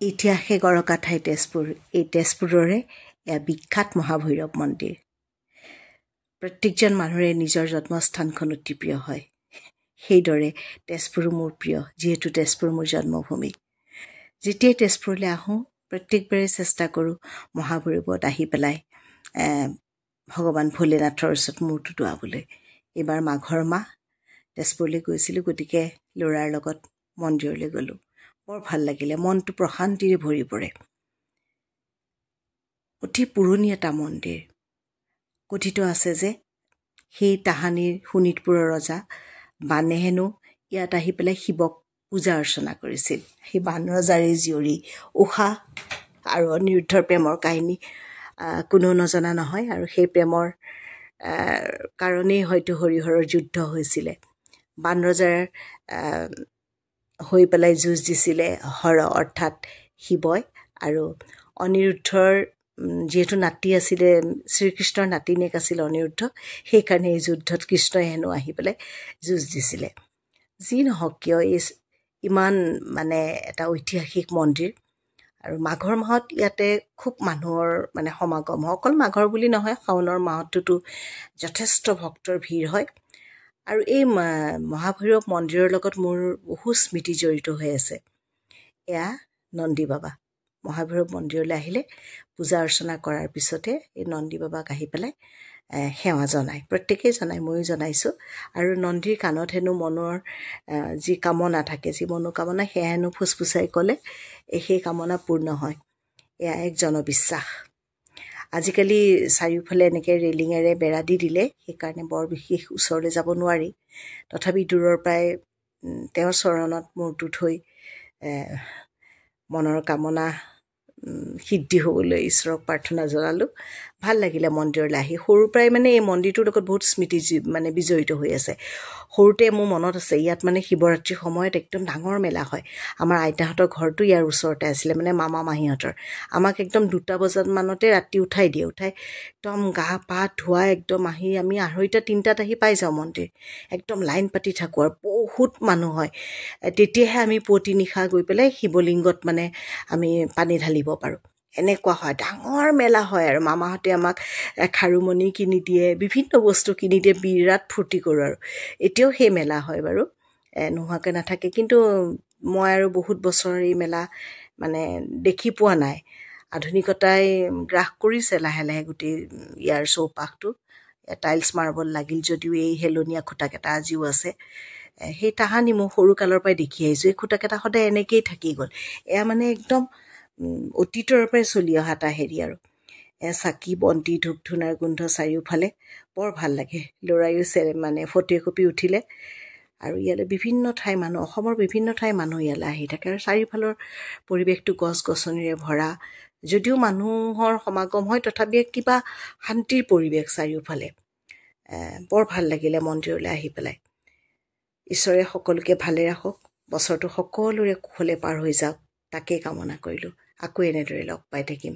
ইতিহাসে গৰকা ঠাই তেজপুৰ। এই তেজপুৰৰে এয়া বিখ্যাত মহাভৈৰৱ মন্দিৰ। প্ৰত্যেকজন মানুহৰে নিজৰ জন্মস্থানখন অতি প্ৰিয় হয়। সেইদৰে তেজপুৰো মোৰ প্ৰিয়, যিহেতু তেজপুৰ মোৰ জন্মভূমি। যেতিয়াই তেজপুৰলৈ আহোঁ প্ৰত্যেকবাৰেই চেষ্টা কৰোঁ মহাভৈৰৱত আহি পেলাই ভগৱান ভোলেনাথৰ ওচৰত মূৰটো দোৱাবলৈ। এইবাৰ মাঘৰ মাহ তেজপুৰলৈ গৈছিলোঁ, গতিকে ল'ৰাৰ লগত মন্দিৰলৈ গ'লোঁ। বৰ ভাল লাগিলে, মনটো প্ৰশান্তিৰে ভৰি পৰে। অতি পুৰণি এটা মন্দিৰ। কথিত আছে যে সেই তাহানিৰ শোণিতপুৰৰ ৰজা বানে হেনো ইয়াত আহি পেলাই শিৱক পূজা অৰ্চনা কৰিছিল। সেই বান ৰজাৰে জীয়ৰী ঊষা আৰু অনিৰুদ্ধৰ প্ৰেমৰ কাহিনী কোনো নজনা নহয়, আৰু সেই প্ৰেমৰ কাৰণেই হয়তো হৰিহৰৰ যুদ্ধ হৈছিলে। বান ৰজাৰ হৈ পেলাই যুঁজ দিছিলে হৰ অৰ্থাৎ শিৱই, আৰু অনিৰুদ্ধৰ যিহেতু নাতি আছিলে, শ্ৰীকৃষ্ণৰ নাতিনীয়েক আছিল অনিৰুদ্ধ, সেইকাৰণে এই যুদ্ধত কৃষ্ণই হেনো আহি পেলাই যুঁজ দিছিলে। যি নহওক কিয় এই ইমান মানে এটা ঐতিহাসিক মন্দিৰ, আৰু মাঘৰ মাহত ইয়াতে খুব মানুহৰ মানে সমাগম হয়। অকল মাঘৰ বুলি নহয়, শাওণৰ মাহটোতো যথেষ্ট ভক্তৰ ভিৰ হয়। আৰু এই মহাভৈৰৱ মন্দিৰৰ লগত মোৰ বহু স্মৃতি জড়িত হৈ আছে। এয়া নন্দী বাবা। মহাভৈৰৱ মন্দিৰলৈ আহিলে পূজা অৰ্চনা কৰাৰ পিছতে এই নন্দী বাবাক আহি পেলাই সেৱা জনায়। প্ৰত্যেকেই জনায়, ময়ো জনাইছোঁ। আৰু নন্দীৰ কাণত হেনো মনৰ যি কামনা থাকে, যি মনোকামনা, সেয়া হেনো ফুচফুচাই ক'লে সেই কামনা পূৰ্ণ হয়। এয়া এক জনবিশ্বাস। আজিকালি চাৰিওফালে এনেকৈ ৰেলিঙেৰে বেৰা দি দিলে, সেইকাৰণে বৰ বিশেষ ওচৰলৈ যাব নোৱাৰি। তথাপি দূৰৰ পৰাই তেওঁৰ চৰণত মূৰটো থৈ মনৰ কামনা সিদ্ধি হ'বলৈ ঈশ্বৰক প্ৰাৰ্থনা জনালোঁ। ভাল লাগিলে মন্দিৰলৈ আহি। সৰুৰ পৰাই মানে এই মন্দিৰটোৰ লগত বহুত স্মৃতি মানে বিজড়িত হৈ আছে। সৰুতে মোৰ মনত আছে, ইয়াত মানে শিৱৰাত্ৰিৰ সময়ত একদম ডাঙৰ মেলা হয়। আমাৰ আইতাহঁতৰ ঘৰটো ইয়াৰ ওচৰতে আছিলে, মানে মামা মাহীহঁতৰ। আমাক একদম 2টা বজাত মানতে ৰাতি উঠাই দিয়ে। উঠাই একদম গা পা ধুৱাই একদম আহি আমি 2:30 3টাত আহি পাই যাওঁ মন্দিৰ। একদম লাইন পাতি থাকোঁ, আৰু বহুত মানুহ হয়। তেতিয়াহে আমি পুৱতি নিশা গৈ পেলাই শিৱলিংগত মানে আমি পানী ঢালিব পাৰোঁ। এনেকুৱা হয়, ডাঙৰ মেলা হয়। আৰু মামাহঁতে আমাক খাৰুমণি কিনি দিয়ে, বিভিন্ন বস্তু কিনি দিয়ে, বিৰাট ফূৰ্তি কৰোঁ। আৰু এতিয়াও সেই মেলা হয় বাৰু, নোহোৱাকৈ নাথাকে। কিন্তু মই আৰু বহুত বছৰ এই মেলা মানে দেখি পোৱা নাই। আধুনিকতাই গ্ৰাস কৰিছে লাহে লাহে গোটেই ইয়াৰ চৌপাশটো। টাইলছ মাৰ্বল লাগিল যদিও এই হেলনীয়া খুটাকেইটা আজিও আছে। সেই তাহানি মই সৰুকালৰ পৰাই দেখি আহিছোঁ। এই খুটাকেইটা সদায় এনেকৈয়ে থাকি গ'ল। এয়া মানে একদম অতীতৰ পৰাই চলি অহা এটা হেৰি। আৰু চাকি বন্তি ধূপ ধূনাৰ গোন্ধ চাৰিওফালে বৰ ভাল লাগে। ল'ৰায়ো মানে ফটো একপি উঠিলে। আৰু ইয়ালৈ বিভিন্ন ঠাইৰ মানুহ, অসমৰ বিভিন্ন ঠাইৰ মানুহ ইয়ালৈ আহি থাকে। আৰু চাৰিওফালৰ পৰিৱেশটো গছ গছনিৰে ভৰা। যদিও মানুহৰ সমাগম হয়, তথাপি কিবা শান্তিৰ পৰিৱেশ চাৰিওফালে। বৰ ভাল লাগিলে মন্দিৰলৈ আহি পেলাই। ঈশ্বৰে সকলোকে ভালে ৰাখক, বছৰটো সকলোৰে কুশলে পাৰ হৈ যাওক, তাকেই কামনা কৰিলোঁ। আকৌ এনেদৰে লগ পাই থাকিম।